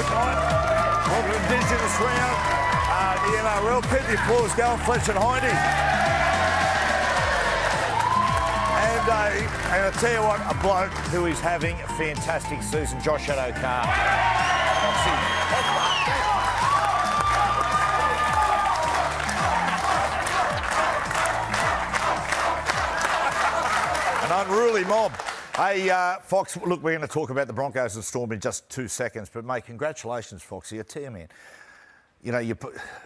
good night. Welcome to the Indigenous round. The NRL, keep the applause going, Fletch and Hindy. And I tell you what, a bloke who is having a fantastic season, Josh Adokar. An unruly mob. Hey, Fox, look, we're going to talk about the Broncos and Storm in just 2 seconds, but, mate, congratulations, Foxy. I tell you, man, you know, you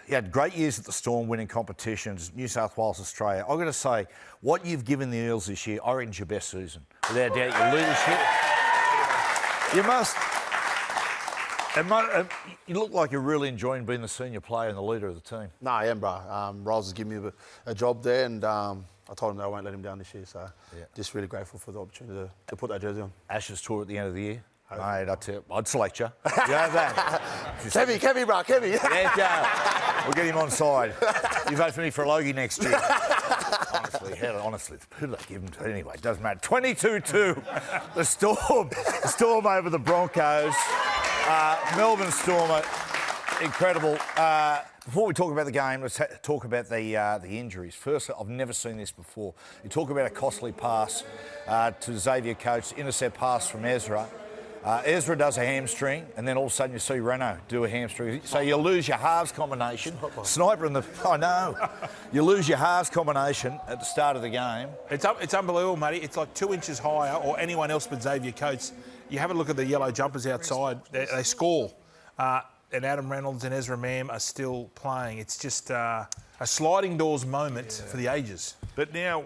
had great years at the Storm, winning competitions, New South Wales, Australia. I've got to say, what you've given the Eels this year, I reckon it's your best season. Without doubt, your leadership. You must. You look like you're really enjoying being the senior player and the leader of the team. No, I am, bro. Riles has given me a job there, and I told him that I won't let him down this year, so just really grateful for the opportunity to put that jersey on. Ashes tour at the end of the year. Mate, I'd select you. You know that? Kevy, bro, Kevy. Yeah, we'll get him on side. You vote for me for a Logie next year. Honestly, who did I give him to? Anyway, it doesn't matter. 22-2, the Storm over the Broncos. Melbourne Storm, incredible. Before we talk about the game, let's talk about the injuries. First, I've never seen this before. You talk about a costly pass to Xavier Coates, intercept pass from Ezra. Ezra does a hamstring, and then all of a sudden you see Renault do a hamstring. So you lose your halves combination. Sniper in the... I know. You lose your halves combination at the start of the game. It's unbelievable, Matty. It's like 2 inches higher, or anyone else but Xavier Coates. You have a look at the yellow jumpers outside. They score. And Adam Reynolds and Ezra Mam are still playing. It's just a sliding doors moment for the ages. But now,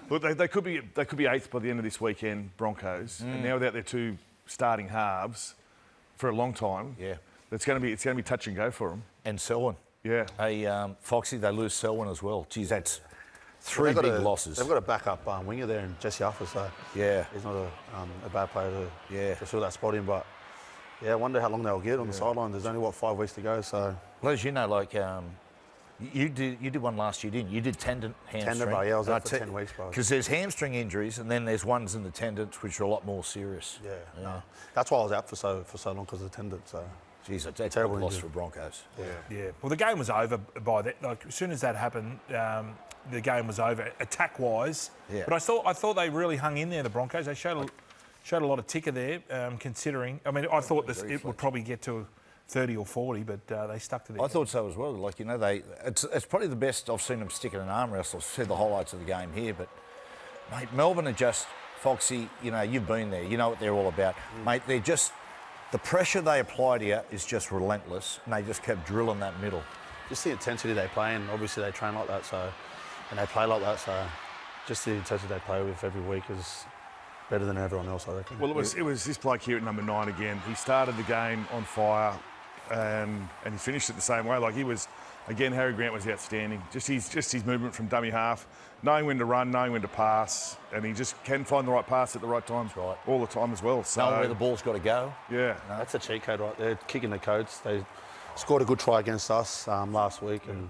look, they could be eighth by the end of this weekend, Broncos. And now without their two starting halves for a long time, it's going to be touch and go for them. And Selwyn. Yeah. Hey, Foxy, they lose Selwyn as well. Geez, that's three big losses. They've got a backup winger there in Jesse Arthur, so he's not a bad player to fill that spot in, but. Yeah, I wonder how long they'll get on the sideline. There's only, 5 weeks to go, so... Well, as you know, like, you did one last year, didn't you? You did hamstring. Tendon, bro. Yeah, I was out for 10 weeks, bro. Because there's hamstring injuries, and then there's ones in the tendons, which are a lot more serious. Yeah. No. That's why I was out for so long, because of the tendon, so... Jeez, that's a terrible loss for Broncos. Yeah. Well, the game was over by that. Like, as soon as that happened, the game was over, attack-wise. Yeah. But I thought they really hung in there, the Broncos. They showed a lot of ticker there, considering... I mean, I thought it would probably get to 30 or 40, but they stuck to the... I thought so as well. Like, you know, it's probably the best I've seen them stick in an arm wrestle. I've said the highlights of the game here, but, mate, Melbourne are just... Foxy, you know, you've been there. You know what they're all about. Mate, they're just... The pressure they applied here is just relentless, and they just kept drilling that middle. Just the intensity they play, and obviously they train like that, so... And they play like that, so... Just the intensity they play with every week is... better than everyone else, I reckon. Well, it was this bloke here at number 9 again. He started the game on fire, and he finished it the same way. Like, he was, again, Harry Grant was outstanding. Just his movement from dummy half, knowing when to run, knowing when to pass, and he just can find the right pass at the right times, all the time as well. So, knowing where the ball's got to go. Yeah. No, that's a cheat code right there, kicking the codes. They scored a good try against us last week and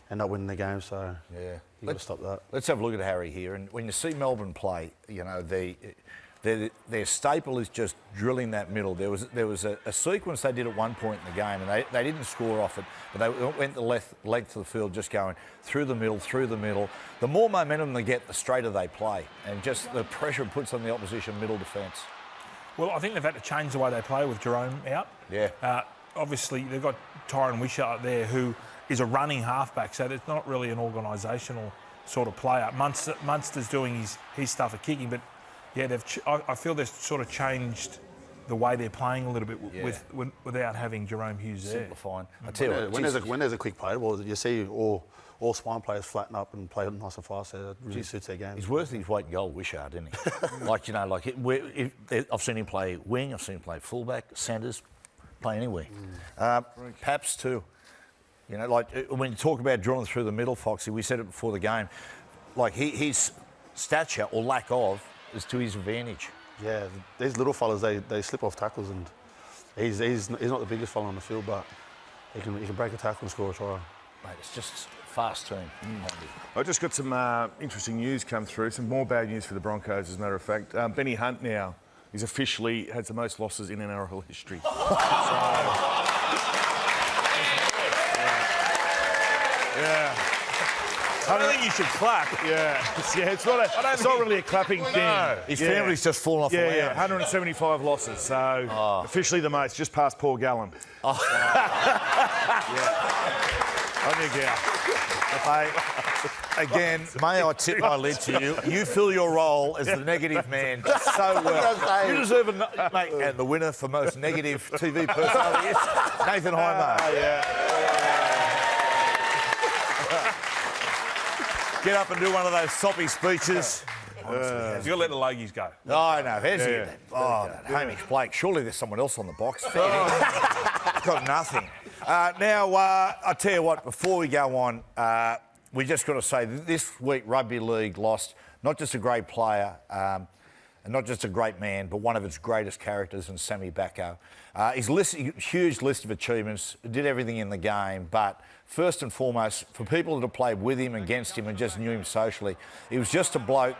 ended up winning the game, so you've got to stop that. Let's have a look at Harry here. And when you see Melbourne play, you know, their staple is just drilling that middle. There was a sequence they did at one point in the game, and they didn't score off it, but they went the length of the field just going through the middle. The more momentum they get, the straighter they play, and just the pressure it puts on the opposition middle defence. Well, I think they've had to change the way they play with Jerome out. Yeah. Obviously, they've got Tyron Wishart there, who is a running halfback, so it's not really an organisational sort of player. Munster's doing his stuff at kicking, but yeah, I feel they've sort of changed the way they're playing a little bit without having Jerome Hughes there. Simplifying. I tell you what, when there's a quick play, well, you see all spine players flatten up and play nice and fast. So it really suits their game. He's worth his weight in gold, Wishart, isn't he? Like, you know, I've seen him play wing, I've seen him play fullback, centres, play anywhere. Paps too. You know, like, when you talk about drilling through the middle, Foxy, we said it before the game, like, his stature, or lack of, is to his advantage. Yeah, these little fellas, they slip off tackles, and he's not the biggest fella on the field, but he can break a tackle and score a try. Mate, it's just fast team. I just got some interesting news come through, some more bad news for the Broncos, as a matter of fact. Benny Hunt now he's officially has the most losses in NRL history. Yeah. I don't think you should clap. Yeah, it's not really a clapping thing. No. His family's just fallen off the Yeah, lounge. yeah, 175 losses, so officially the most, just past Paul Gallen. On you go. Mate, again, may I tip my lid to you? You fill your role as the negative man so well. You deserve a mate. And the winner for most negative TV personality is Nathan Highmark. Get up and do one of those soppy speeches. You've got to let the Logies go. Oh, no. That Hamish Blake. Surely there's someone else on the box. Got nothing. Now, I'll tell you what, before we go on, we just got to say this week Rugby League lost not just a great player and not just a great man, but one of its greatest characters in Sammy Bacco. His huge list of achievements, did everything in the game, but first and foremost, for people that have played with him, against him and just knew him socially, he was just a bloke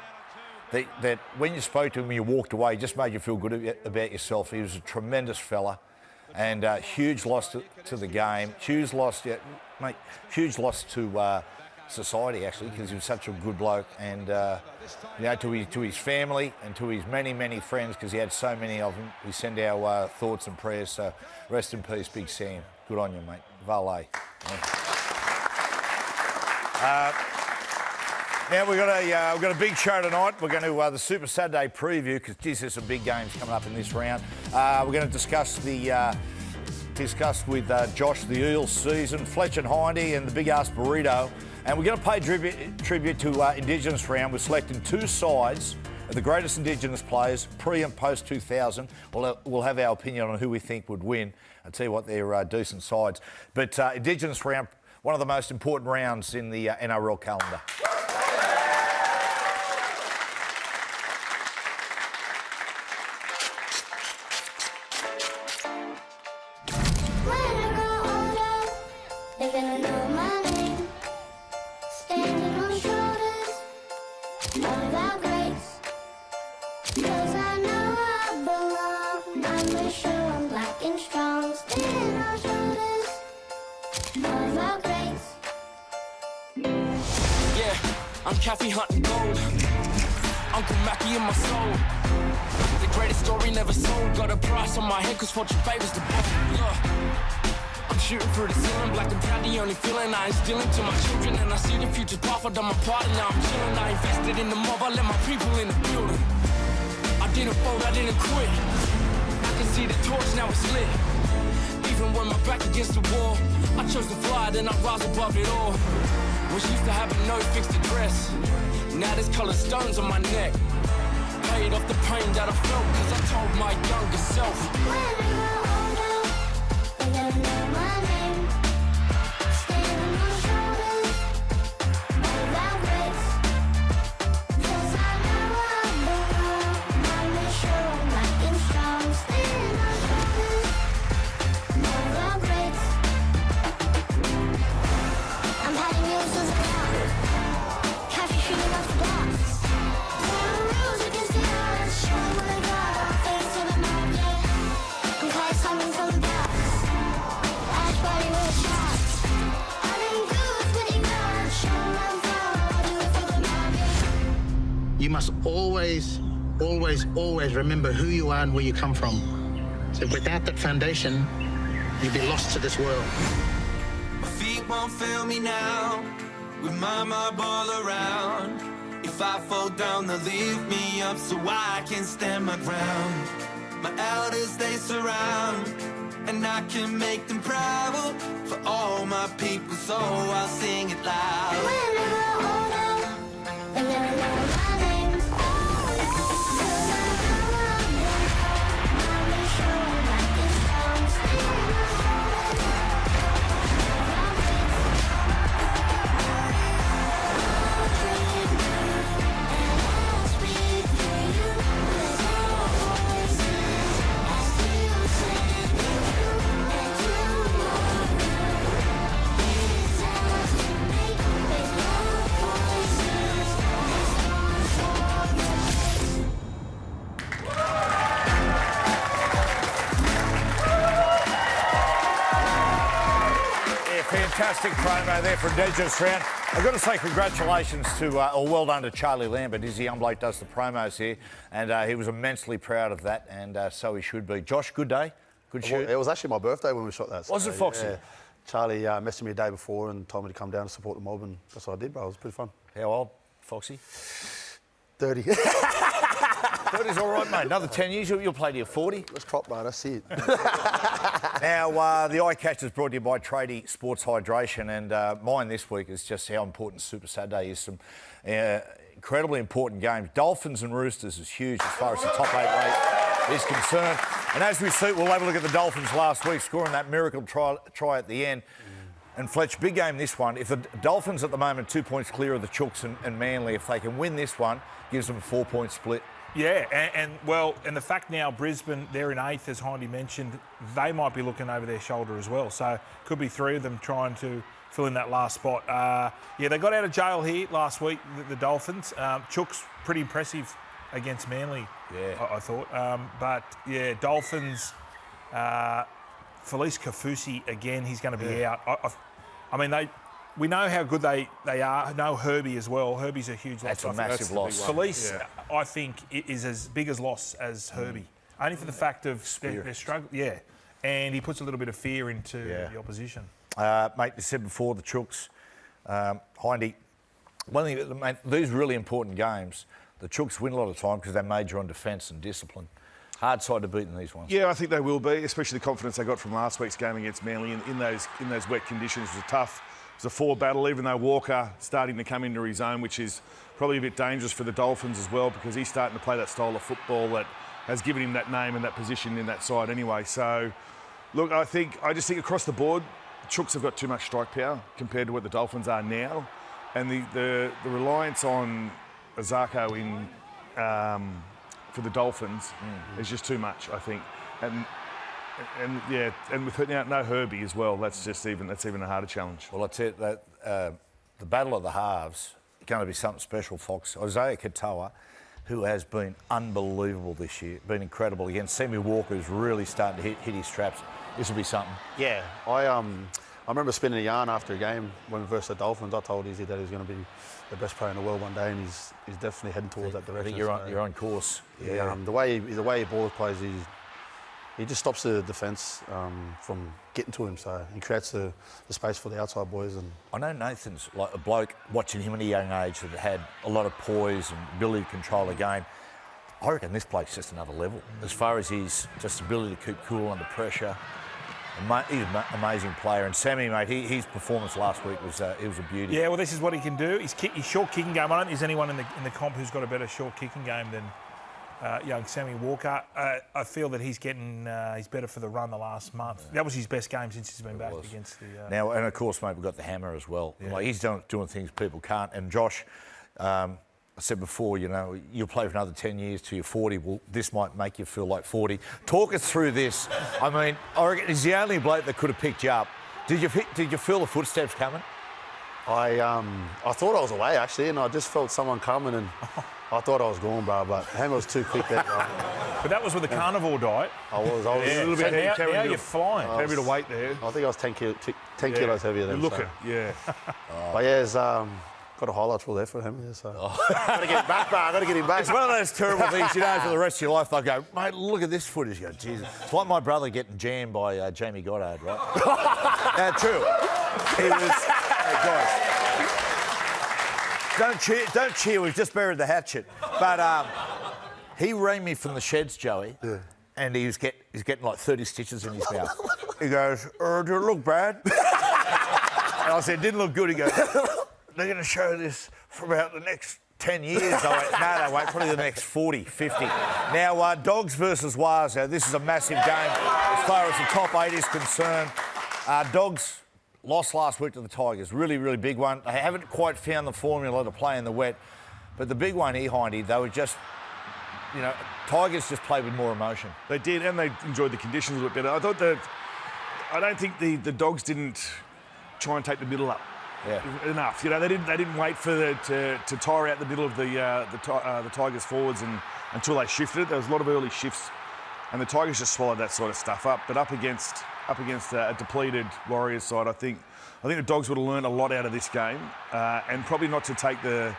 that when you spoke to him, you walked away, he just made you feel good about yourself. He was a tremendous fella. And huge loss to the game, huge loss to society, actually, because he was such a good bloke. And, to his family and to his many, many friends, because he had so many of them, we send our thoughts and prayers. So rest in peace, Big Sam. Good on you, mate. Valet. Now we've got a big show tonight. We're going to the Super Saturday preview because there's some big games coming up in this round. We're going to discuss with Josh the Eels season, Fletch and Hindy, and the Big Ass Burrito. And we're going to pay tribute to Indigenous round. We're selecting two sides of the greatest Indigenous players pre and post 2000. We'll have our opinion on who we think would win. I'll tell you what, they're decent sides. But Indigenous round, one of the most important rounds in the NRL calendar. Cafe hunting gold, Uncle Mackie in my soul. The greatest story never sold. Got a price on my head cause fortune favors the bold. Yeah. I'm shooting through the ceiling, black and proud, the only feeling I instill into my children. And I see the future path, I done my part and now I'm chilling. I invested in the mob, I let my people in the building. I didn't fold, I didn't quit. I can see the torch, now it's lit. Even when my back against the wall, I chose to fly, then I rise above it all. Was used to having no fixed address. Now there's coloured stones on my neck. Paid off the pain that I felt, cause I told my younger self. When I grow older, they're gonna know my name. Standing on shoulders, without grace. Cause I know I belong. I'm sure I'm lacking strong. Standing on shoulders, without grace. I'm hiding yours as a rock. Catch you shooting off the blocks. There are rules against the odds. Show me what I got. Face to the mob, yeah. I'm caught coming from the box. Ash body with a shot. I didn't do it when you got. Show me where I'm from. I do it for the mob, yeah. You must always, always, always remember who you are and where you come from. So without that foundation, you'd be lost to this world. My feet won't fail me now. With my mob all around. If I fall down, they'll leave me up so I can stand my ground. My elders, they surround, and I can make them proud. For all my people, so I'll sing it loud. When I grow older, they're gonna know my name. Cause I know I'm good. I'm sure I'm lacking strong. Standing on fantastic promo there from Dejas Round. I've got to say congratulations to, or well done to Charlie Lambert. Izzy Young Bloke does the promos here, and he was immensely proud of that, and so he should be. Josh, good day? Good shoot? It was actually my birthday when we shot that. Was it, Foxy? Yeah. Charlie messaged me the day before and told me to come down to support the mob, and that's what I did, bro. It was pretty fun. How old, Foxy? 30. 30's all right, mate. Another 10 years, you'll play to your 40. Let's crop, bro. That's it. Now, the Eye Catch is brought to you by Tradie Sports Hydration, and mine this week is just how important Super Saturday is. Some incredibly important games. Dolphins and Roosters is huge as far as the top 8 rate is concerned. And as we see, we'll have a look at the Dolphins last week, scoring that miracle try at the end. And Fletch, big game this one. If the Dolphins at the moment 2 points clear of the Chooks and Manly, if they can win this one, gives them a 4-point split. Yeah, and the fact now Brisbane, they're in 8th, as Hindy mentioned, they might be looking over their shoulder as well. So could be 3 of them trying to fill in that last spot. Yeah, they got out of jail here last week, the Dolphins. Chooks, pretty impressive against Manly, I thought. But, yeah, Dolphins, Felice Kafusi, again, he's going to be out. I mean, we know how good they are. Know Herbie as well. Herbie's a huge loss. That's a massive loss. Felice, I think, is as big a loss as Herbie. Only for the fact of their struggle. Yeah. And he puts a little bit of fear into the opposition. Mate, you said before, the Chooks, Hindy, one thing, mate, these really important games, the Chooks win a lot of time because they major on defence and discipline. Hard side to beat in these ones. Yeah, I think they will be, especially the confidence they got from last week's game against Manly in those wet conditions. It was tough. It was a 4 battle, even though Walker starting to come into his own, which is probably a bit dangerous for the Dolphins as well, because he's starting to play that style of football that has given him that name and that position in that side anyway. So, look, I just think across the board, the Chooks have got too much strike power compared to what the Dolphins are now, and the reliance on Isaiya in for the Dolphins is just too much, I think, and with now no Herbie as well, that's even a harder challenge. Well, I'll tell you that the battle of the halves is going to be something special, Fox. Isaiya Katoa, who has been unbelievable this year, been incredible against Sammy Walker, who's really starting to hit his straps. This will be something. Yeah, I remember spinning a yarn after a game when we versed the Dolphins. I told Izzy that he was going to be the best player in the world one day, and he's definitely heading towards that direction. I think you're on course. Yeah, the way he ball plays, he just stops the defence from getting to him, so he creates the space for the outside boys. And I know Nathan's like a bloke watching him at a young age that had a lot of poise and ability to control the game. I reckon this bloke's just another level as far as his just ability to keep cool under pressure. He's an amazing player, and Sammy, mate, his performance last week was a beauty. Yeah, well, this is what he can do. His short kicking game. I don't think there's anyone in the comp who's got a better short kicking game than young Sammy Walker. I feel that he's better for the run the last month. That was his best game since he's been back against the. Now, and of course, mate, we've got the hammer as well. Yeah. Like he's doing things people can't. And Josh, I said before, you'll play for another 10 years till you're 40. Well, this might make you feel like 40. Talk us through this. I mean, I reckon he's the only bloke that could have picked you up. Did you feel the footsteps coming? I thought I was away, actually, and I just felt someone coming, and I thought I was gone, bro, but Hammer was too quick there, bro. But that was with the carnivore diet. I was a little bit heavy. Now you're flying. Heavy to weight there. I think I was 10 kilos heavier than you look it, yeah. But yeah, it's got a highlight reel there for him. Yeah, so. Got to get him back, bro. Got to get him back. It's one of those terrible things, for the rest of your life. They'll go, mate, look at this footage. You go, Jesus. It's like my brother getting jammed by Jamie Goddard, right? True. He was... guys, don't cheer. We've just buried the hatchet. But he rang me from the sheds, Joey, and he's getting like 30 stitches in his mouth. He goes, did it look bad? And I said, didn't look good. He goes... They're going to show this for about the next 10 years. I went, no, they won't. Probably the next 40, 50. Now, Dogs versus Wazoo. This is a massive game as far as the top 8 is concerned. Dogs lost last week to the Tigers. Really, really big one. They haven't quite found the formula to play in the wet. But the big one here, Hindy, they were just... Tigers just played with more emotion. They did, and they enjoyed the conditions a bit better. I don't think the Dogs didn't try and take the middle up. Yeah. Enough. They didn't wait for to tire out the middle of the Tigers forwards until they shifted it. There was a lot of early shifts And the Tigers just swallowed that sort of stuff up. But up against a depleted Warriors side, I think the Dogs would have learned a lot out of this game, and probably not to take the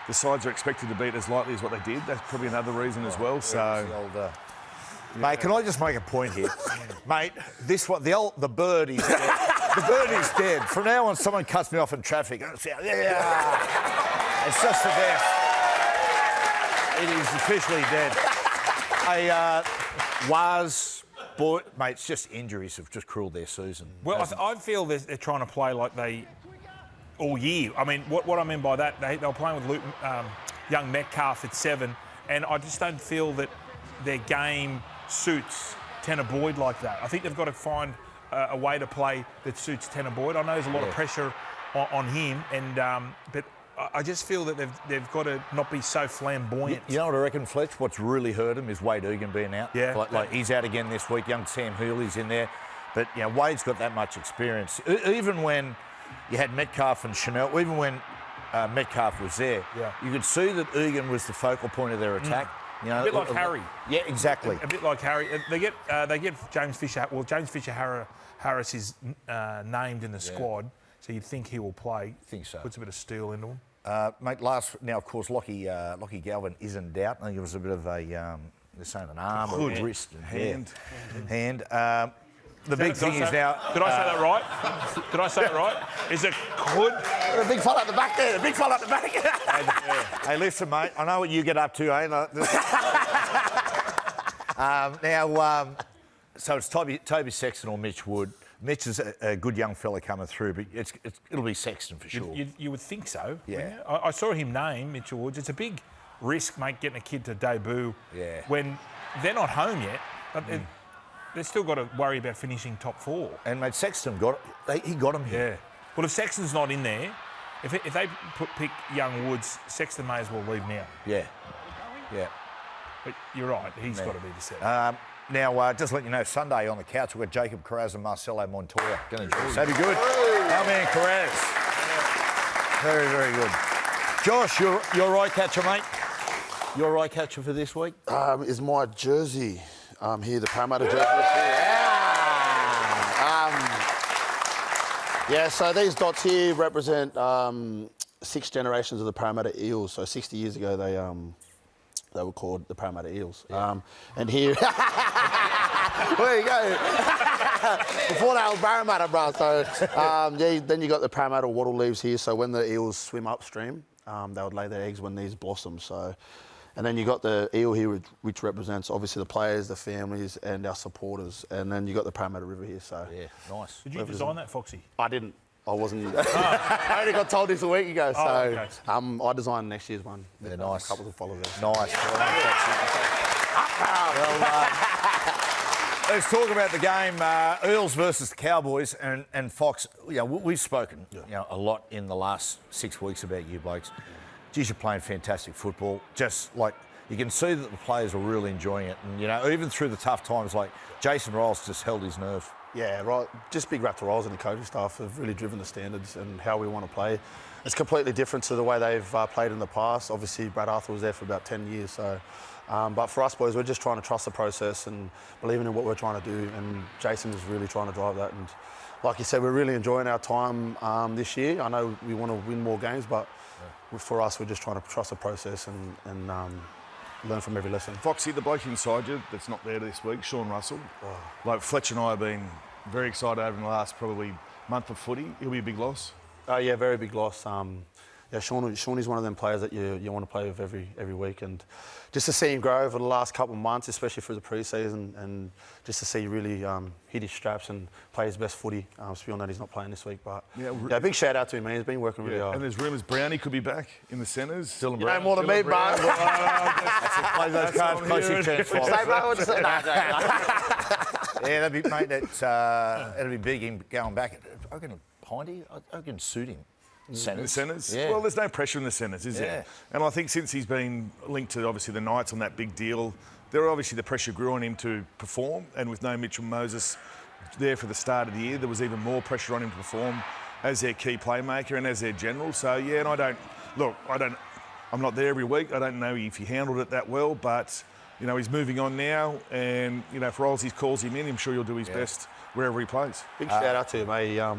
sides are expected to beat as lightly as what they did. That's probably another reason as well. So, mate, can I just make a point here, mate? The bird is dead. The bird is dead. From now on, someone cuts me off in traffic. It's just the best. It is officially dead. Boy, mate, it's just injuries have just cruelled their season. Well, I feel they're trying to play like they all year. I mean, what I mean by that, they were playing with young Metcalf at 7, and I just don't feel that their game suits Tanner Boyd like that. I think they've got to find a way to play that suits Tanner Boyd. I know there's a lot of pressure on him, and but I just feel that they've got to not be so flamboyant. You know what I reckon, Fletch? What's really hurt him is Wade Egan being out. Yeah. Like he's out again this week. Young Sam Healy's in there. But, you know, Wade's got that much experience. Even when you had Metcalf and Chanel, even when Metcalf was there, you could see that Egan was the focal point of their attack. You know, a bit like Harry. Yeah, exactly. A bit like Harry. They get James Fisher. Well, James Fisher Harris is named in the squad, so you'd think he will play. Think so. Puts a bit of steel into him. Mate, now, of course, Lockie Galvin is in doubt. I think it was a bit of a, they're saying an arm or a wrist. And hand. The big thing is now... Did I say that right? Did I say it right? Is it good? A big fella at the back there. A big fella at the back. Hey, listen, mate. I know what you get up to, eh? So it's Toby Sexton or Mitch Wood. Mitch is a good young fella coming through, but it'll be Sexton for sure. You would think so. Yeah. I saw him name Mitchell Woods. It's a big risk, mate, getting a kid to debut when they're not home yet. But they've still got to worry about finishing top 4. And, mate, Sexton he got him here. Yeah. Well, if Sexton's not in there, if they pick young Woods, Sexton may as well leave now. Yeah. But you're right, he's got to be the 7. Now, just let you know, Sunday on the couch, we've got Jacob Carraz and Marcelo Montoya going to join us. That'd be good. Our man Carraz. Very, very good. Josh, you're right catcher, mate. Your right catcher for this week? Is my jersey here, the Parramatta jersey. So these dots here represent 6 generations of the Parramatta Eels. So 60 years ago, they were called the Parramatta Eels. And here... There you go. Before that was Parramatta, bro. So then you got the Parramatta wattle leaves here. So when the eels swim upstream, they would lay their eggs when these blossom. So, and then you got the eel here, which represents obviously the players, the families, and our supporters. And then you got the Parramatta River here. So yeah, nice. Did you design that, Foxy? I didn't. I wasn't. I only got told this a week ago. So okay. I designed next year's one. Yeah, nice. A couple of followers. Nice. Let's talk about the game, Eels versus the Cowboys, and Fox. You know, we've spoken a lot in the last 6 weeks about you blokes. Geez, you're playing fantastic football. Just like you can see that the players are really enjoying it, and even through the tough times, like Jason Riles just held his nerve. Yeah, right. Just big rap to Riles and the coaching staff have really driven the standards and how we want to play. It's completely different to the way they've played in the past. Obviously, Brad Arthur was there for about 10 years, so. But for us boys, we're just trying to trust the process and believing in what we're trying to do. And Jason is really trying to drive that. And like you said, we're really enjoying our time this year. I know we want to win more games, but for us, we're just trying to trust the process and learn from every lesson. Foxy, the bloke inside you that's not there this week, Sean Russell. Like Fletch and I have been very excited over the last probably month of footy. He'll be a big loss. Yeah, very big loss. Sean is one of them players that you want to play with every week, and just to see him grow over the last couple of months, especially through the pre-season, and just to see really hit his straps and play his best footy. Still that he's not playing this week, but big shout out to him, man. He's been working really hard. And there's rumours Brownie could be back in the centres. You know more than me, bro. Play those cards close your chance. Yeah, that'd be, mate. That'd be big. Him going back. I reckon Pindy. I reckon suit him. The centres? Yeah. Well, there's no pressure in the centres, is there? And I think since he's been linked to, obviously, the Knights on that big deal, obviously the pressure grew on him to perform, and with no Mitchell Moses there for the start of the year, there was even more pressure on him to perform as their key playmaker and as their general. So, yeah, and I'm not there every week. I don't know if he handled it that well, but you know, he's moving on now, and you know, if Rolsey calls him in, I'm sure he'll do his best wherever he plays. Big shout out to him. I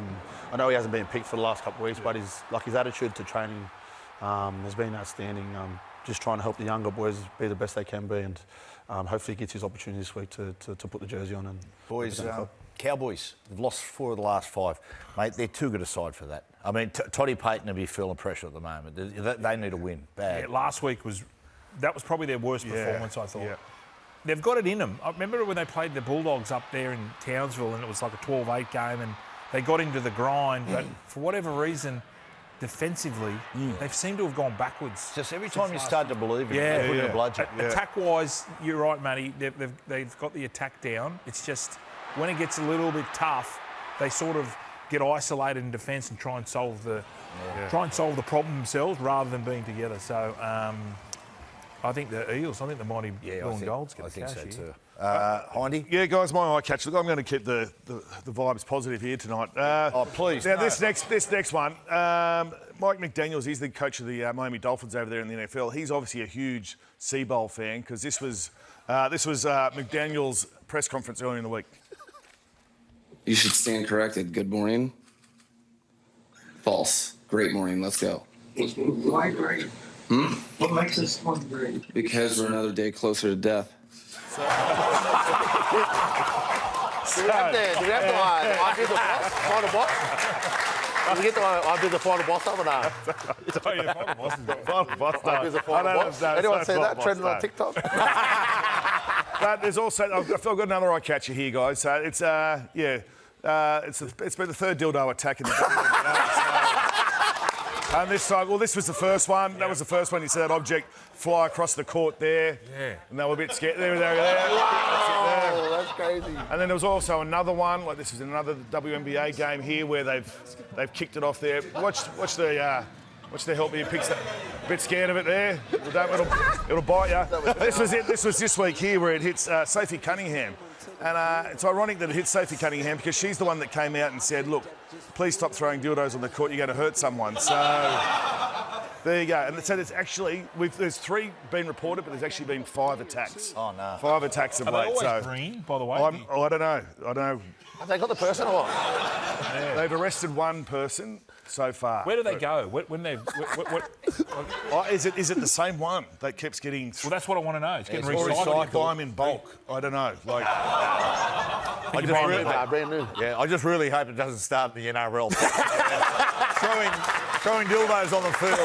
know he hasn't been picked for the last couple of weeks, but his attitude to training has been outstanding. Just trying to help the younger boys be the best they can be, and hopefully he gets his opportunity this week to put the jersey on. And Boys, Cowboys have lost 4 of the last 5. Mate, they're too good a side for that. I mean, Toddy Payton will be feeling pressure at the moment. They need a win, bad. Yeah, last week was probably their worst performance, I thought. Yeah. They've got it in them. I remember when they played the Bulldogs up there in Townsville, and it was like a 12-8 game, and they got into the grind, but for whatever reason, defensively, they seem to have gone backwards. Just every time you start to believe it, they put in a bludgeon. Attack-wise, you're right, Matty. They've got the attack down. It's just when it gets a little bit tough, they sort of get isolated in defence and try and solve the problem themselves rather than being together. So I think the Eels, I think the mighty blue and golds get the cash. I think so too. Hindy? Yeah, guys, my eye catch. Look, I'm going to keep the vibes positive here tonight. Please. Now, this next one, Mike McDaniels, he's the coach of the Miami Dolphins over there in the NFL. He's obviously a huge Sea Bowl fan because this was McDaniels' press conference earlier in the week. You should stand corrected. Good morning. False. Great morning. Let's go. Why great? What makes this one great? Because we're another day closer to death. Do we have the I do the final boss? Did we get the I do the final boss up or no? Final boss. I do the final boss. Anyone see that trending on TikTok? But there's also, I've got another eye catcher here, guys. So it's it's been the third dildo attack in the and this time, well, this was the first one. That was the first one. You said that object fly across the court there. Yeah. And they were a bit scared. There. Wow, that's crazy. And then there was also another one, like this is another WNBA game here where they've kicked it off there. Watch the help me picks that. A bit scared of it there. It'll bite you. This was it. This was this week here where it hits Sophie Cunningham. And it's ironic that it hit Sophie Cunningham because she's the one that came out and said, look, please stop throwing dildos on the court, you're going to hurt someone. So there you go. And so there's actually, there's 3 been reported, but there's actually been 5 attacks. Oh, no. 5 attacks of late. Are they always green, by the way? I don't know. Have they got the person or what? Yeah. They've arrested one person so far. Where do they go? Is it the same one that keeps getting... Well, that's what I want to know. It's getting Or recycled. buy them in bulk. I don't know. Like... Brand new. Yeah, I just really hope it doesn't start in the NRL. throwing dildos on the field.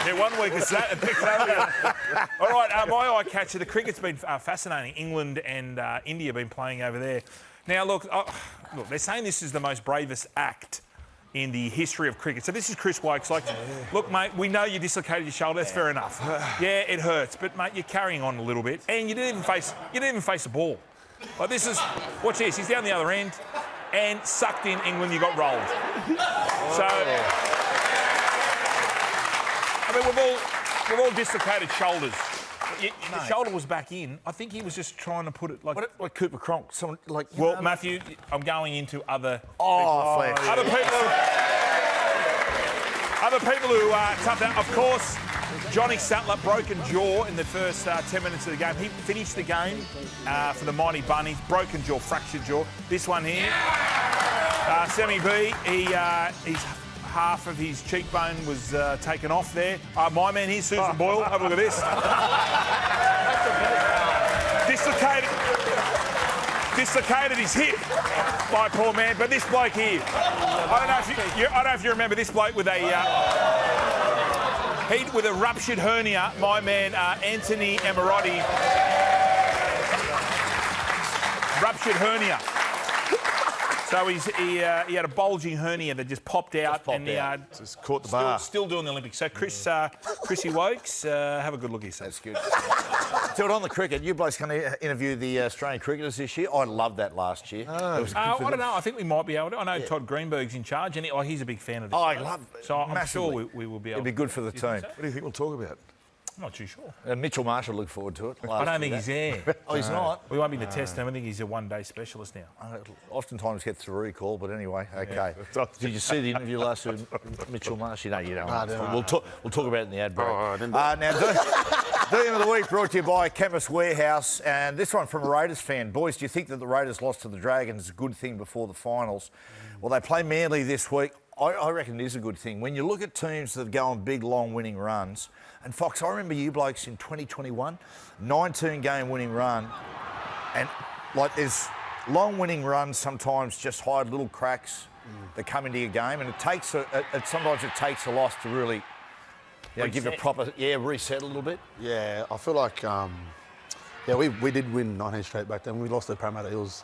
Yeah, 1 week it's that. All right, my eye catcher, the cricket's been fascinating. England and India have been playing over there. Now, look, they're saying this is the most bravest act in the history of cricket. So this is Chris Wokes. Like, look, mate, we know you dislocated your shoulder. That's fair enough. Yeah, it hurts, but mate, you're carrying on a little bit, and you didn't even face a ball. Like this is, watch this. He's down the other end, and sucked in. England, you got rolled. So, I mean, we've all dislocated shoulders. The shoulder was back in. I think he was just trying to put it like Cooper Cronk. Someone like. Well, Matthew, I'm going into other. Flex. Other people who toughed out. Of course, Johnny Sattler, broken jaw in the first 10 minutes of the game. He finished the game for the Mighty Bunnies. Broken jaw, fractured jaw. This one here, Semi B. He's half of his cheekbone was taken off there. My man here, Susan Boyle. Have a look at this. Dislocated his hip, my poor man. But this bloke here, I don't know if you remember this bloke with a ruptured hernia. My man, Anthony Emirotti, ruptured hernia. So he had a bulging hernia that just popped out, just caught the bar. Still doing the Olympics. So Chrissy Wokes, have a good look at yourself. That's good. So on the cricket, you blokes going to interview the Australian cricketers this year. I loved that last year. I don't know. I think we might be able to. I know Todd Greenberg's in charge, and he's a big fan of this. I love it. So I'm sure we will be able. It'd be good for the team. What do you think we'll talk about? I'm not too sure. And Mitchell Marshall, look forward to it. I don't think he's there. Oh, he's not? We won't be in the test. I think he's a one-day specialist now. Oftentimes gets the recall, but anyway, okay. Did you see the interview last week with Mitchell Marshall? No, you don't. We'll talk about it in the ad break. I didn't. Now, The end of the week brought to you by Chemist Warehouse, and this one from a Raiders fan. Boys, do you think that the Raiders lost to the Dragons is a good thing before the finals? Well, they play Manly this week. I reckon it is a good thing. When you look at teams that go on big, long winning runs, and Fox, I remember you blokes in 2021, 19-game winning run, and like there's long winning runs sometimes just hide little cracks that come into your game, and it takes sometimes it takes a loss to really give a proper reset a little bit. Yeah, I feel like we did win 19 straight back then. We lost to the Parramatta Eels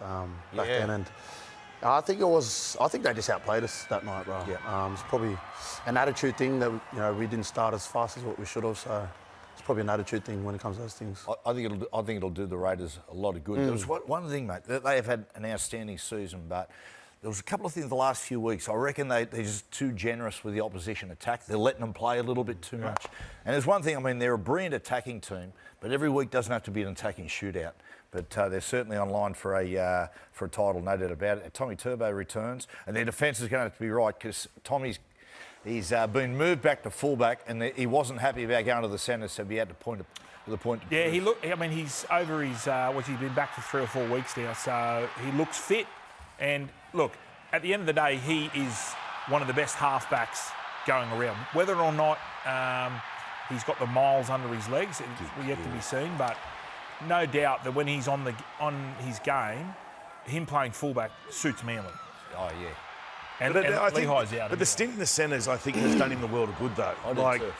back then, and I think they just outplayed us that night, bro. Yeah. It's probably an attitude thing that we didn't start as fast as what we should have. So it's probably an attitude thing when it comes to those things. I think it'll do the Raiders a lot of good. There was one thing, mate. They have had an outstanding season, but there was a couple of things the last few weeks. I reckon they're just too generous with the opposition attack. They're letting them play a little bit too much. And there's one thing. I mean, they're a brilliant attacking team, but every week doesn't have to be an attacking shootout. But they're certainly on line for a title, no doubt about it. Tommy Turbo returns, and their defence is going to have to be right because he's been moved back to fullback, and he wasn't happy about going to the centre, so he had to point to the point. Yeah, he's over his. He's been back for 3 or 4 weeks now, so he looks fit. And look, at the end of the day, he is one of the best halfbacks going around. Whether or not he's got the miles under his legs, it's yet to be seen. But no doubt that when he's on his game, him playing fullback suits Manly. Oh yeah. And Lehigh's out. But the stint in the centres, I think, has done him the world of good, though. I do too.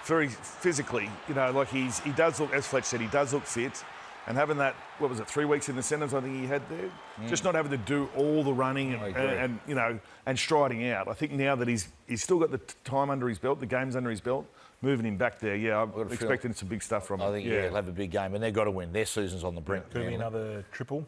Very physically, he does look, as Fletch said, he does look fit. And having that, 3 weeks in the centres, I think he had there, just not having to do all the running and striding out. I think now that he's still got the time under his belt, the game's under his belt, moving him back there, I'm expecting some big stuff from him. I think he'll have a big game, and they've got to win. Their season's on the brink. Could be another triple.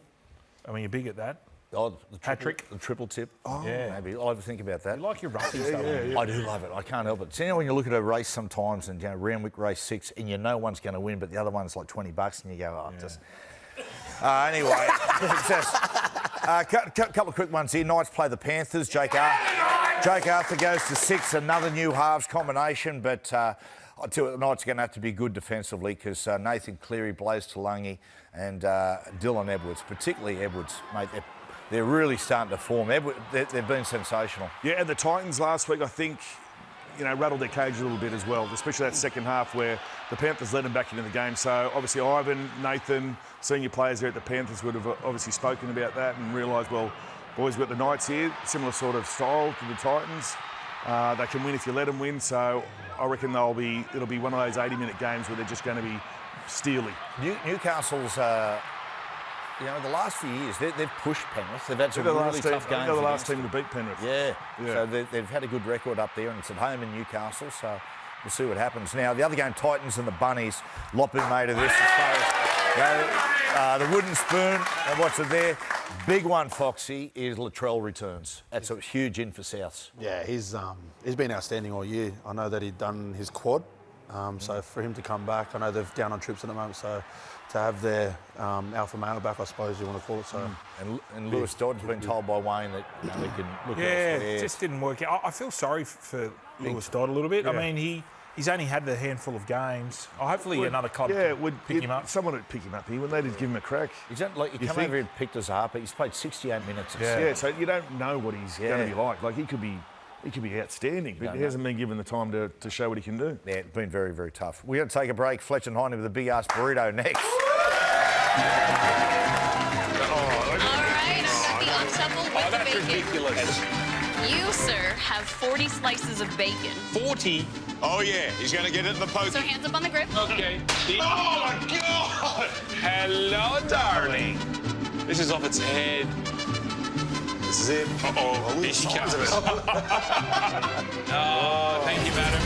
I mean, you're big at that. Oh, the Hat-trick. The triple tip. Oh, yeah. Maybe. I'll ever think about that. You like your roughies, though. I do love it. I can't help it. So, when you look at a race sometimes and, Randwick race 6 and one's going to win, but the other one's like $20 and you go, just... Anyway, couple of quick ones here. Knights play the Panthers. Jake Arthur goes to 6, another new halves combination, but I tell you, the Knights are going to have to be good defensively because Nathan Cleary, Blaise Talangi and Dylan Edwards, particularly Edwards, mate, they're really starting to form. They've been sensational. Yeah, and the Titans last week, I think, rattled their cage a little bit as well, especially that second half where the Panthers led them back into the game. So obviously Ivan, Nathan, senior players there at the Panthers would have obviously spoken about that and realised, well, boys, we've got the Knights here, similar sort of style to the Titans. They can win if you let them win. So I reckon it'll be one of those 80-minute games where they're just going to be steely. Newcastle's... the last few years, they've pushed Penrith. They've had some really tough games. They're the last team to beat Penrith. Yeah. So they've had a good record up there, and it's at home in Newcastle, so we'll see what happens. Now, the other game, Titans and the Bunnies, lot been made of this. As far as the wooden spoon, and what's it there? Big one, Foxy, is Latrell returns. That's a huge in for Souths. Yeah, he's been outstanding all year. I know that he'd done his quad, so for him to come back, I know they're down on trips at the moment, so to have their alpha male back, I suppose you want to call it. So, and Lewis Dodd's been told by Wayne that they can look elsewhere. It just didn't work out. I feel sorry for Lewis Dodd a little bit. Yeah. I mean, he's only had the handful of games. Hopefully another club would pick him up. Someone would pick him up. He wouldn't let him give him a crack. He come over here and picked us up. He's played 68 minutes. Yeah, so you don't know what he's going to be like. Like he could be outstanding, but he hasn't been given the time to show what he can do. Yeah, it's been very, very tough. We're going to take a break. Fletch and Hiney with a big-ass burrito next. All right, I've got the ensemble with the bacon. Ridiculous. You, sir, have 40 slices of bacon. 40? Oh, yeah. He's going to get it in the poke. So hands up on the grip. Okay. Oh, my God! Hello, darling. This is off its head. This is it. Uh-oh. Here she comes. Oh, thank you, madam.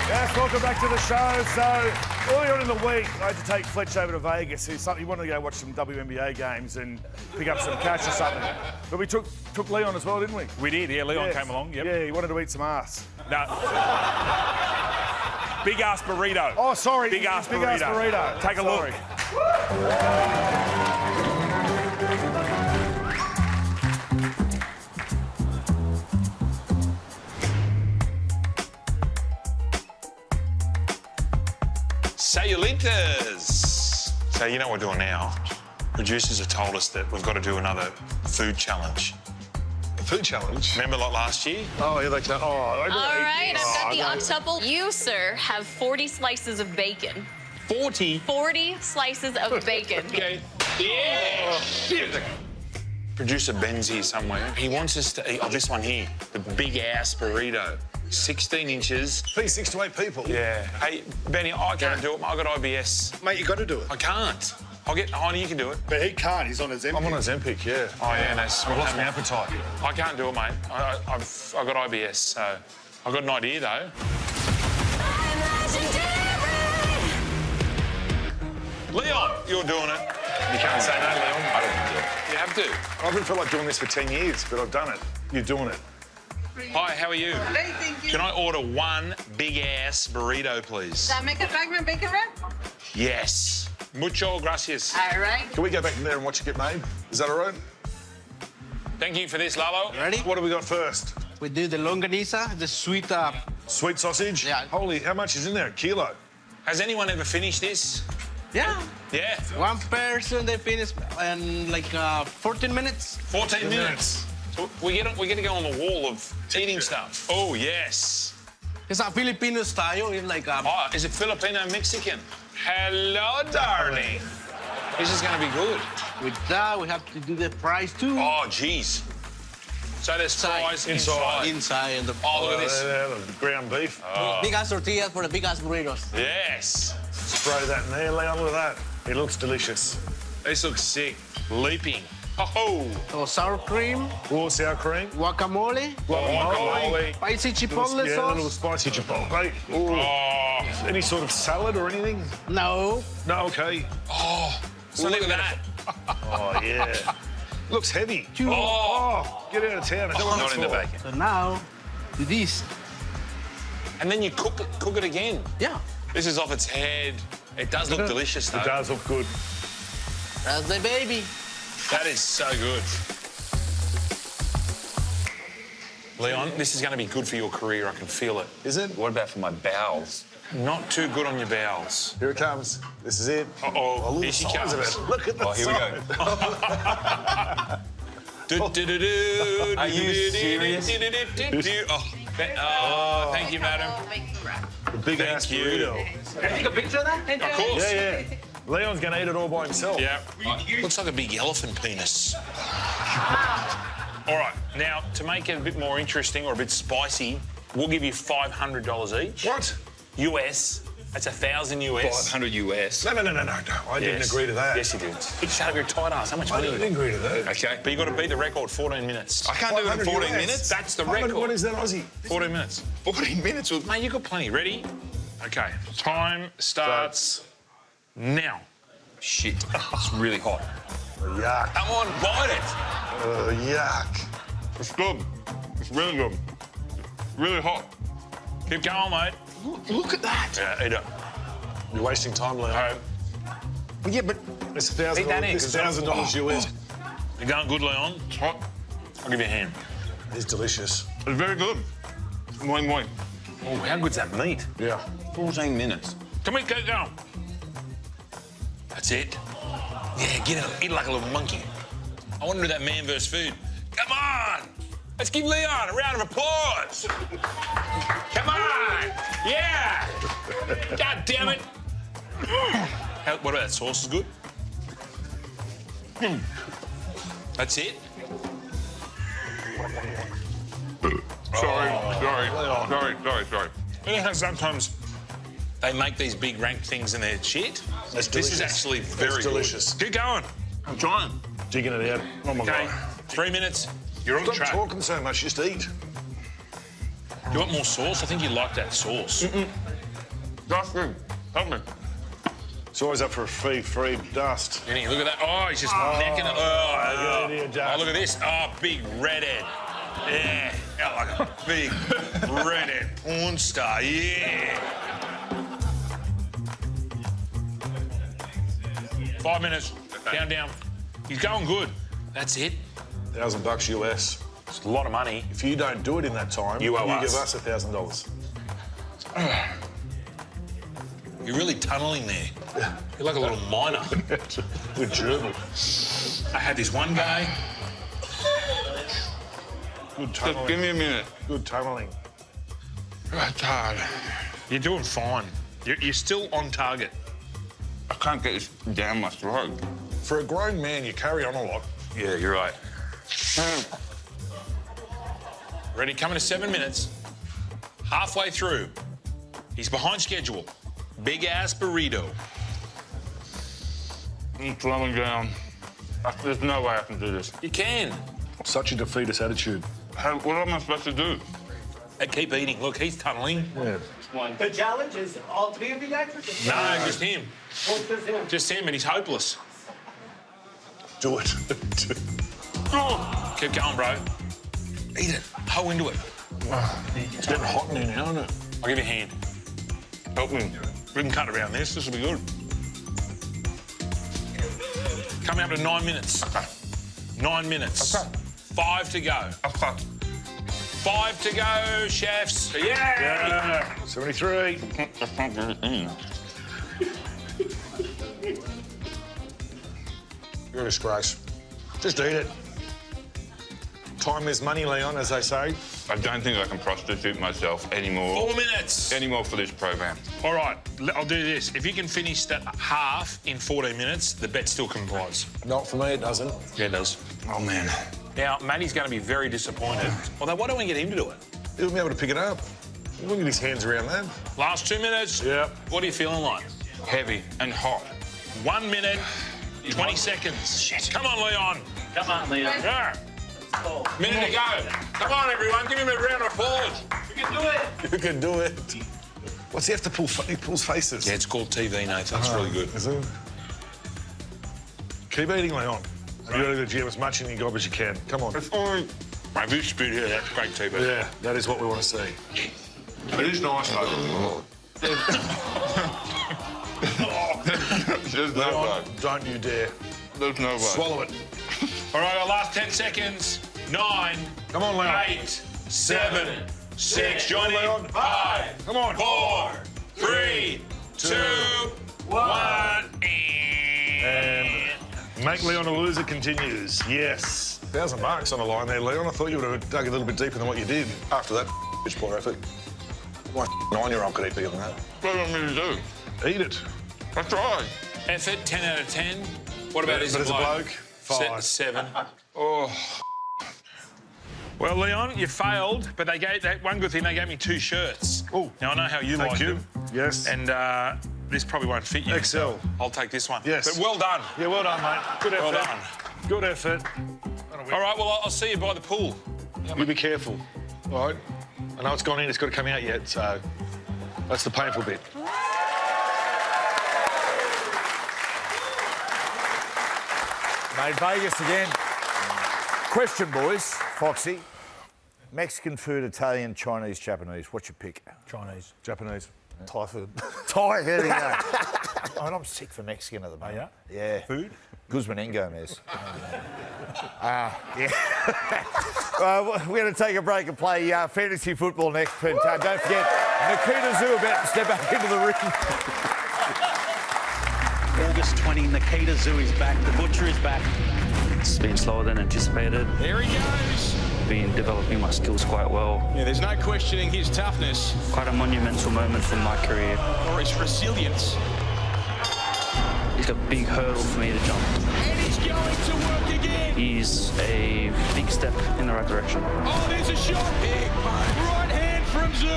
Yes, welcome back to the show. So, earlier on in the week, I had to take Fletch over to Vegas. He wanted to go watch some WNBA games and pick up some cash or something. But we took Leon as well, didn't we? We did, yeah. Leon came along, yep. Yeah, he wanted to eat some ass. No. Big ass burrito. Oh, sorry. Big ass burrito. Take a look. Salulitas. So you know what we're doing now? Producers have told us that we've got to do another food challenge. A food challenge? Remember like last year? Oh, yeah, they can. Oh, All right, I've got the octuple. You, sir, have 40 slices of bacon. 40? 40 slices of bacon. Okay. Yeah! Producer Ben's here somewhere. He wants us to eat this one here, the big ass burrito. 16 inches. Feed 6 to 8 people. Yeah. Hey, Benny, I can't do it. I've got IBS. Mate, you got to do it. I can't. I'll get Heine, you can do it. But he can't. He's on his Ozempic. I'm on Ozempic, yeah. Oh, yeah, that's... I've lost my appetite. I can't do it, mate. I've got IBS, so... I've got an idea, though. Leon, you're doing it. You can't say no, Leon. I don't do it. You have to. I've been felt like doing this for 10 years, but I've done it. You're doing it. Hi, how are you? Hey, thank you. Can I order one big-ass burrito, please? That make a fragment bacon wrap? Yes. Mucho gracias. All right. Can we go back in there and watch it get made? Is that all right? Thank you for this, Lalo. Ready? What do we got first? We do the longaniza, the sweet... Sweet sausage? Yeah. Holy, how much is in there? A kilo? Has anyone ever finished this? Yeah. Yeah. One person, they finish in like 14 minutes. 14 minutes. So we get to go on the wall of eating stuff. Oh, yes. It's a Filipino style. It's like Oh, is it Filipino-Mexican? Hello, darling. This is going to be good. With that, we have to do the fries too. Oh, jeez. So there's fries inside. Inside and the... Oh, look at this. The ground beef. Big ass tortillas for the big ass burritos. Yes. Spray that in there, Leon. Look at that. It looks delicious. This looks sick. Leaping. Oh. So sour cream. Raw sour cream. Guacamole. Guacamole. Spicy chipotle Yeah, a sauce. little spicy chipotle. Ooh. Oh. Any sort of salad or anything? No. No, okay. Oh. So look at that. Oh, yeah. Looks heavy. Oh, get out of town. I don't want Not this in the for. bacon. So now, do this. And then you cook it again. Yeah. This is off its head. It does look delicious, though. It does look good. That's the baby. That is so good. Leon, this is going to be good for your career. I can feel it. Is it? What about for my bowels? Not too good on your bowels. Here it comes. This is it. Uh-oh, look here at she the size comes. of it. Look at the Oh, here we go. Are you serious? Oh, thank you, madam. The big ass you. burrito. Take a picture of that? Of course. Yeah, yeah. Leon's going to eat it all by himself. Yeah. Looks like a big elephant penis. All right, now, to make it a bit more interesting or a bit spicy, we'll give you $500 each. What? US. That's $1,000 US. 500 US. No. I didn't agree to that. Yes, you did. Shut up, you're a tight ass. How much I money didn't agree to that. Okay. But you got to beat the record 14 minutes. I can't do it in 500 14 US. minutes. That's the 500, record. what is that, Aussie? 14 minutes. 14 minutes will... Mate, you got plenty. Ready? Okay. Time starts now. Shit. It's really hot. Yuck. Come on, bite it. Yuck. It's good. It's really good. Really hot. Keep going, mate. Look at that. Yeah, eat it. You're wasting time, Leon. All right. Well, yeah, but... It's Eat that $1,000. egg. It's $1,000 US. You're going good, Leon. It's hot. I'll give you a hand. It's delicious. It's very good. Moing, moing. Oh, how good's that meat? Yeah. 14 minutes. Come here, keep going. That's it. Yeah, get it. Eat it like a little monkey. I want to do that man versus food. Come on! Let's give Leon a round of applause. Come on! Yeah! God damn it! What about that sauce? Is good? That's it? Sorry. You know how sometimes they make these big rank things and they're shit? That's This is delicious. actually That's very delicious. good. Keep going. I'm trying. Digging it out. Oh, my Okay, God. 3 minutes. You're on Stop track. talking so much, just eat. You want more sauce? I think you like that sauce. That's good. Help me. It's always up for a free dust. Jenny, look at that. Oh, he's just necking it. Oh, look at this. Oh, big redhead. Yeah. Oh, like a big redhead porn star. Yeah. 5 minutes. Down. He's going good. That's it. $1,000 US. It's a lot of money. If you don't do it in that time, You owe us. give us $1,000. You're really tunnelling there. You're like a little miner. Good German. I had this one guy. Good tunnelling. Give me a minute. Good tunnelling. That's hard. You're doing fine. You're still on target. I can't get this down my throat. For a grown man, you carry on a lot. Yeah, you're right. Ready? Coming to 7 minutes. Halfway through. He's behind schedule. Big ass burrito. I'm slowing down. There's no way I can do this. You can. Such a defeatist attitude. What am I supposed to do? Keep eating. Look, he's tunnelling. Yeah. The challenge is all three of you guys? No, just him. Just him, and he's hopeless. Do it. Keep going, bro. Eat it. Hoe into it. It's getting hot in here now, isn't it? I'll give you a hand. Help me. We can cut around this. This will be good. Coming up to 9 minutes. 9 minutes. Okay. 5 to go. Okay. 5 to go, chefs. Yeah. 73. You're a disgrace. Just eat it. Time is money, Leon, as they say. I don't think I can prostitute myself anymore. 4 minutes. Anymore for this program. All right, I'll do this. If you can finish that half in 14 minutes, the bet still complies. Not for me, it doesn't. Yeah, it does. Oh, man. Now, Matty's going to be very disappointed. Although, why don't we get him to do it? He'll be able to pick it up. Look at his hands around that. Last 2 minutes. Yep. What are you feeling like? Heavy and hot. 1 minute, 20 seconds. Shit. Come on, Leon. Come on, Leon. Yeah. Minute to go. Come on, everyone. Give him a round of applause. You can do it. You can do it. What's he have to pull? He pulls faces. Yeah, it's called TV, Nathan. It's really good. Is it? Keep eating, Leon. You go to the gym as much in your gob as you can. Come on. Mate, this spit here, that's great TV. Yeah, that is what we want to see. It is nice, though. There's no way. Don't you dare. There's no way. Swallow it. All right, our last 10 seconds. 9. Come on, Leon. 8, 7, 6. Join in. Leon. 5. Come on. 4, 3, 2, 1. And make Leon a loser continues. Yes. 1,000 marks on the line there, Leon. I thought you would have dug a little bit deeper than what you did after that poor effort. My 9-year-old could eat bigger than that. What do you want me to do? Eat it. I tried. Effort, 10 out of 10. What about as a bloke? 5. 7. Oh. Well, Leon, you failed, but they gave that one good thing. They gave me 2 shirts. Oh, now I know how you like them. Yes. And this probably won't fit you. Excel. So I'll take this one. Yes. But well done. Yeah, well done, mate. Good effort. Well done. Good effort. All right. Well, I'll see you by the pool. You be careful. All right. I know it's gone in. It's got to come out yet. So that's the painful bit. Made Vegas again. Question, boys. Foxy. Mexican food, Italian, Chinese, Japanese. What's your pick? Chinese. Japanese. Thai food. Thai, here we go. I'm sick for Mexican at the moment. Yeah? Yeah. Food? Guzman and Gomez. Yeah. We're going to take a break and play fantasy football next. But don't forget, Nikita Zoo about to step back into the ring. August 20, Nikita Zoo is back. The Butcher is back. It's been slower than anticipated. Here he goes. Been developing my skills quite well. Yeah, there's no questioning his toughness Quite a monumental moment for my career. or his resilience. He's got a big hurdle for me to jump. And he's going to work again. He's a big step in the right direction. Oh, there's a shot. Big right hand from Zoo.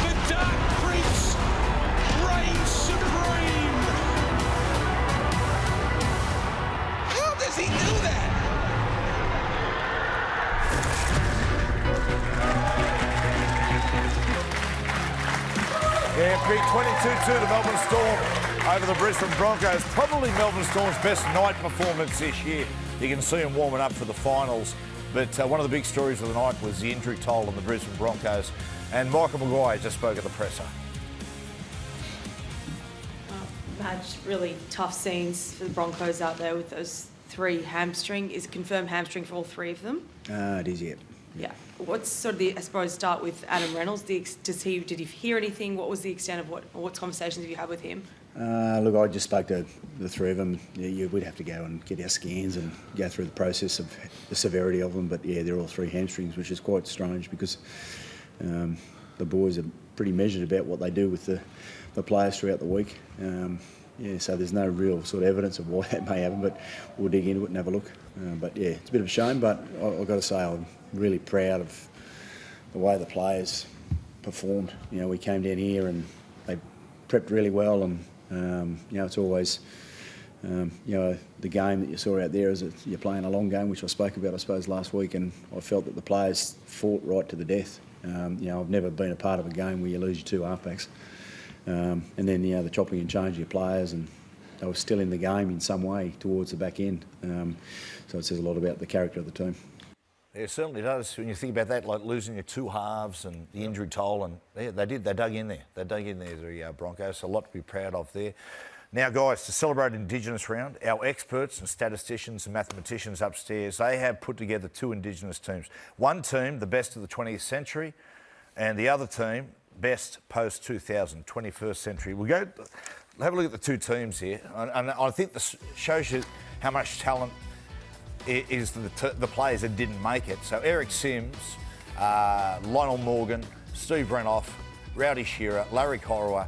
The Dark Prince reigns supreme. How does he do that? Yeah, big 22-2 to Melbourne Storm over the Brisbane Broncos. Probably Melbourne Storm's best night performance this year. You can see them warming up for the finals. But one of the big stories of the night was the injury toll on the Brisbane Broncos. And Michael Maguire just spoke at the presser. Had really tough scenes for the Broncos out there with those 3 hamstring. Is it confirmed hamstring for all 3 of them? It is, yeah. Yeah. What's sort of the, I suppose, start with Adam Reynolds. Did he hear anything? What was the extent of what conversations have you had with him? Look, I just spoke to the three of them. We'd have to go and get our scans and go through the process of the severity of them. But yeah, they're all 3 hamstrings, which is quite strange because the boys are pretty measured about what they do with the players throughout the week. So there's no real sort of evidence of why that may happen, but we'll dig into it and have a look. But yeah, it's a bit of a shame, but I've got to say I'm really proud of the way the players performed. We came down here and they prepped really well, and it's always the game that you saw out there is you're playing a long game, which I spoke about, I suppose, last week, and I felt that the players fought right to the death. I've never been a part of a game where you lose your 2 halfbacks. And then, the chopping and changing your players, and they were still in the game in some way towards the back end. So it says a lot about the character of the team. Yeah, it certainly does. When you think about that, like losing your 2 halves and the injury toll, and they dug in there. They dug in there, the Broncos. So a lot to be proud of there. Now, guys, to celebrate Indigenous round, our experts and statisticians and mathematicians upstairs, they have put together 2 Indigenous teams. One team, the best of the 20th century, and the other team, best post-2000, 21st century. We'll go have a look at the 2 teams here, and I think this shows you how much talent is the players that didn't make it. So Eric Sims, Lionel Morgan, Steve Renoff, Rowdy Shearer, Larry Katoa,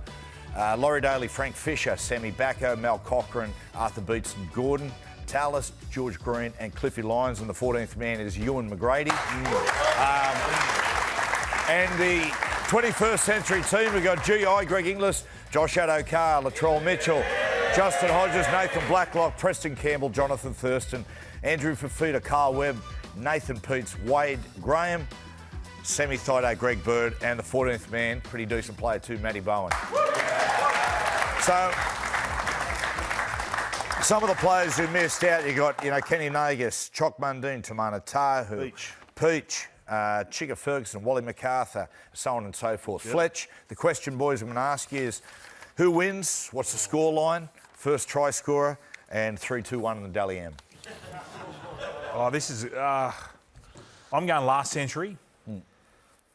Laurie Daly, Frank Fisher, Sammy Bacco, Mal Cochran, Arthur Beetson, Gordon, Tallis, George Green and Cliffy Lyons, and the 14th man is Ewan McGrady. And the 21st century team, we've got GI, Greg Inglis, Josh Adokar, Latrell Mitchell, Justin Hodges, Nathan Blacklock, Preston Campbell, Jonathan Thurston, Andrew Fafita, Carl Webb, Nathan Peets, Wade Graham, Semi Thaiday, Greg Bird, and the 14th man, pretty decent player too, Matty Bowen. So, some of the players who missed out, you got, Kenny Nagas, Chock Mundine, Tamana Tahu, Peach, Chigga Ferguson, Wally MacArthur, so on and so forth. Yep. Fletch, the question, boys, I'm going to ask you is, who wins? What's the score line? First try scorer, and 3-2-1 in the Dally M. Oh, this is... I'm going last century.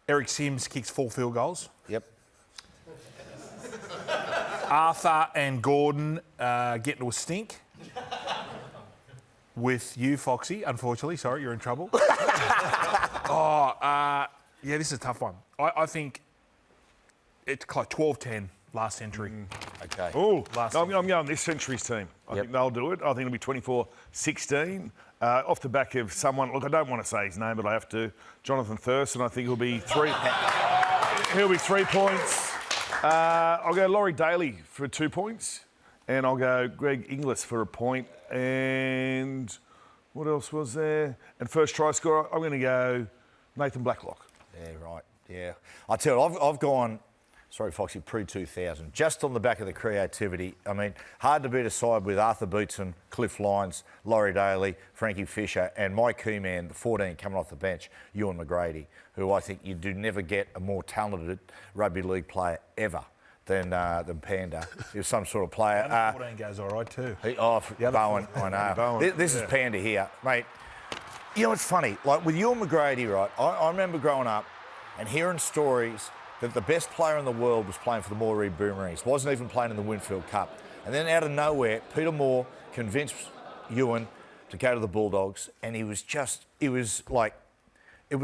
Eric Sims kicks 4 field goals. Yep. Arthur and Gordon get into a stink. With you, Foxy, unfortunately. Sorry, you're in trouble. Yeah, this is a tough one. I think it's like 12-10 last century. Okay. Oh, I'm going this century's team. I think they'll do it. I think it'll be 24-16. Off the back of someone, look, I don't want to say his name, but I have to. Jonathan Thurston, I think he'll be 3 points. I'll go Laurie Daly for 2 points. And I'll go Greg Inglis for 1 point. And what else was there? And first try scorer, I'm going to go Nathan Blacklock. Yeah, right. Yeah. I tell you, I've gone, sorry, Foxy, pre-2000, just on the back of the creativity. I mean, hard to beat a side with Arthur Beetson, Cliff Lyons, Laurie Daly, Frankie Fisher, and my key man, the 14 coming off the bench, Ewan McGrady, who I think you do never get a more talented rugby league player ever than Panda. He was some sort of player. The 14 goes all right too. Bowen, I know. This is Panda here, mate. You know, it's funny, like with Ewan McGrady, right, I remember growing up and hearing stories that the best player in the world was playing for the Moree Boomerangs, wasn't even playing in the Winfield Cup. And then out of nowhere, Peter Moore convinced Ewan to go to the Bulldogs, and it was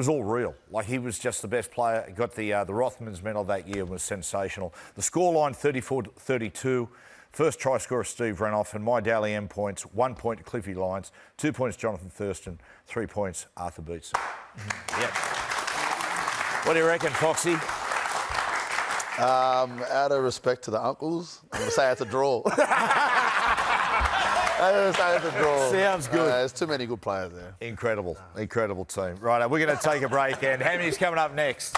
all real. Like, he was just the best player. He got the Rothmans medal that year and was sensational. The scoreline, 34-32. First try scorer, Steve Renoff, and my Dally M points, 1 point to Cliffy Lyons, 2 points Jonathan Thurston, 3 points Arthur Beetson. Yep. What do you reckon, Foxy? Out of respect to the uncles, I'm going to say it's a draw. Sounds good. There's too many good players there. Incredible team. Right, we're going to take a break, and Hammy's coming up next.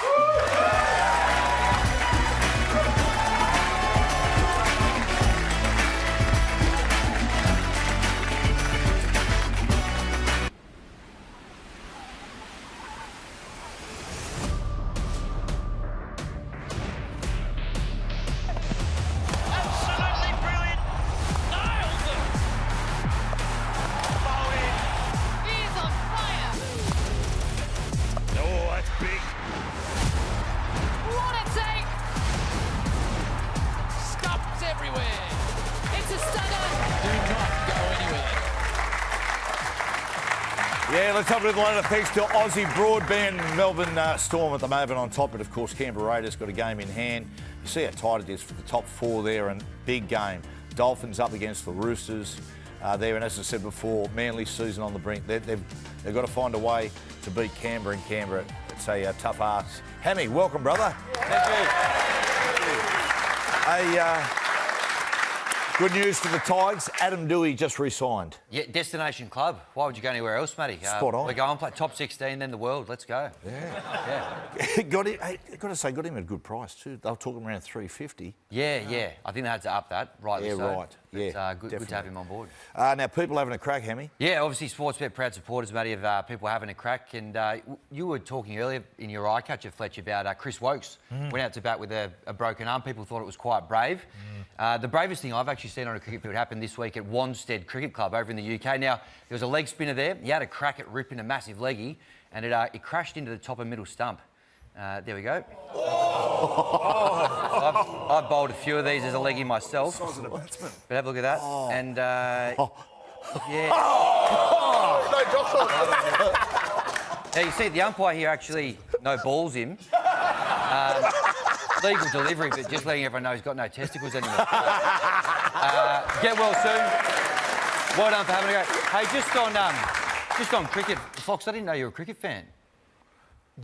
Yeah, let's have a little later. Thanks to Aussie Broadband. Melbourne Storm at the moment on top, but of course Canberra Raiders got a game in hand. You see how tight it is for the top four there, and big game. Dolphins up against the Roosters there, and as I said before, Manly's season on the brink. They've got to find a way to beat Canberra, and Canberra, it's a tough ask. Hammy, welcome, brother. Thank you. Good news for the Tigers. Adam Dewey just re-signed. Yeah, destination club. Why would you go anywhere else, Matty? Spot on. We're going to play top 16, then the world. Let's go. Yeah. Got him at a good price too. They were talking around $350. Yeah. I think they had to up that. Rightly so. Right. It's good to have him on board. Now, people having a crack, Hammy? Yeah, obviously, Sportsbet proud supporters, Matty, of people having a crack. And you were talking earlier in your eye catcher, Fletch, about Chris Wokes. Went out to bat with a broken arm. People thought it was quite brave. The bravest thing I've actually seen on a cricket field happened this week at Wanstead Cricket Club over in the UK. Now, there was a leg spinner there. He had a crack at ripping a massive leggy, and it crashed into the top and middle stump. There we go. I've bowled a few of these as a leggy myself. But have a look at that. And, yeah. Now, you see, the umpire here actually no-balls him. Legal delivery, but just letting everyone know he's got no testicles anymore. Get well soon. Well done for having a go. Hey, just on cricket, Fox, I didn't know you were a cricket fan.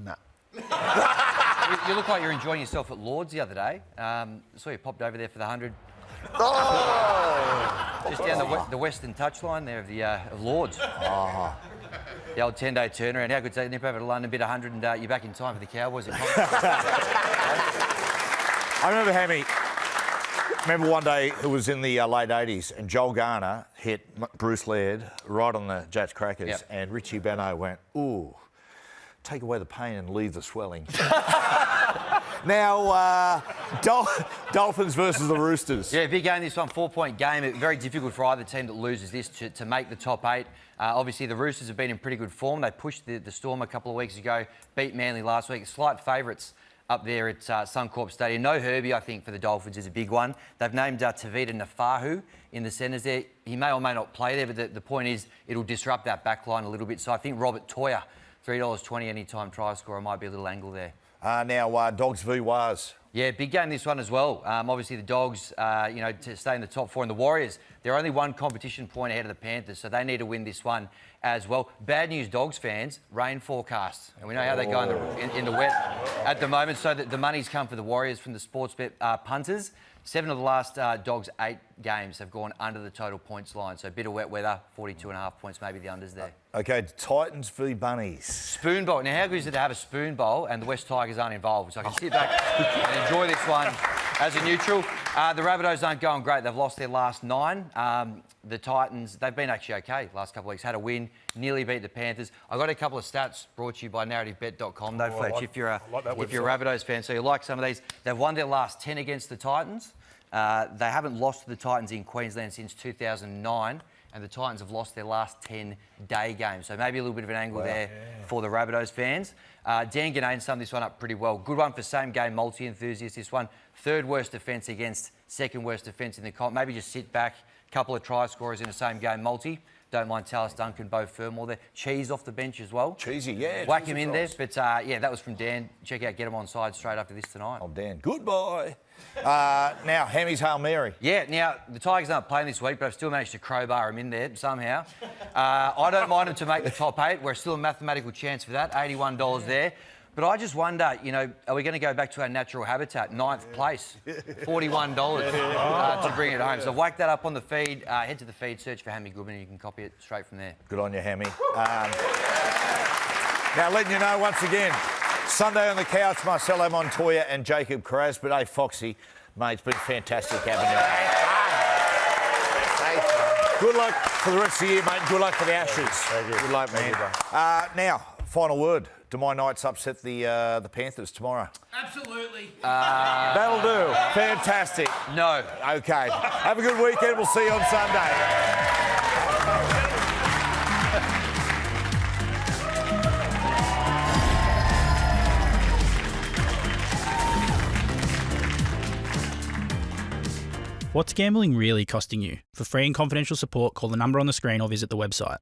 No. You look like you're enjoying yourself at Lord's the other day. Saw you popped over there for the 100. Just down the western touchline there of Lord's. The old 10-day turnaround. How good's that? Nip over to London, bit 100, and you're back in time for the Cowboys. I remember, Hammy, one day it was in the late 80s, and Joel Garner hit Bruce Laird right on the Jats crackers, and Richie Benaud went, ooh, take away the pain and leave the swelling. Now, Dolphins versus the Roosters. Yeah, big game this one, 4-point game. Very difficult for either team that loses this to make the top 8. Obviously, the Roosters have been in pretty good form. They pushed the Storm a couple of weeks ago, beat Manly last week. Slight favourites up there at Suncorp Stadium. No Herbie, I think, for the Dolphins is a big one. They've named Tavita Nafahu in the centres there. He may or may not play there, but the point is it'll disrupt that back line a little bit. So I think Robert Toya, $3.20 anytime try scorer, might be a little angle there. Now, Dogs v Wars. Yeah, big game this one as well. Obviously, the Dogs, to stay in the top 4, and the Warriors, they're only one competition point ahead of the Panthers, so they need to win this one as well. Bad news, Dogs fans, rain forecasts. And we know how they go in the wet at the moment, so that the money's come for the Warriors from the Sportsbet punters. 7 of the last Dogs' 8 games have gone under the total points line. So a bit of wet weather, 42.5 points, maybe the unders there. OK, Titans v Bunnies. Spoon bowl. Now, how good is it to have a spoon bowl and the West Tigers aren't involved? So I can sit back and enjoy this one as a neutral. The Rabbitohs aren't going great. They've lost their last 9. The Titans, they've been actually OK last couple of weeks. Had a win, nearly beat the Panthers. I got a couple of stats brought to you by narrativebet.com, though, Fletch, if you're a Rabbitohs fan. So you like some of these. They've won their last 10 against the Titans. They haven't lost to the Titans in Queensland since 2009, and the Titans have lost their last 10 day games. So maybe a little bit of an angle there for the Rabbitohs fans. Dan Ganane summed this one up pretty well. Good one for same game multi-enthusiasts, this one. 3rd worst defence against 2nd worst defence in the comp. Maybe just sit back, couple of try scorers in a same game multi. Don't mind Tallis Duncan, Beau Fermor there. Cheese off the bench as well. Cheesy, yeah. Whack him in there. But, yeah, that was from Dan. Check out Get Him On Side straight after this tonight. Oh, Dan. Goodbye. Now, Hammy's Hail Mary. Yeah, now, the Tigers aren't playing this week, but I've still managed to crowbar him in there somehow. I don't mind him to make the top 8. We're still a mathematical chance for that. $81 there. But I just wonder, are we going to go back to our natural habitat? 9th place, $41 to bring it home. So whack that up on the feed. Head to the feed, search for Hammy Goodman, and you can copy it straight from there. Good on you, Hammy. Now, letting you know once again, Sunday on the couch, Marcelo Montoya and Jacob Carras. But, hey, Foxy, mate, it's been fantastic having you. Good luck for the rest of the year, mate. Good luck for the Ashes. Good luck, man. Now, final word. Do my Knights upset the Panthers tomorrow? Absolutely. That'll do. Fantastic. No. OK. Have a good weekend. We'll see you on Sunday. What's gambling really costing you? For free and confidential support, call the number on the screen or visit the website.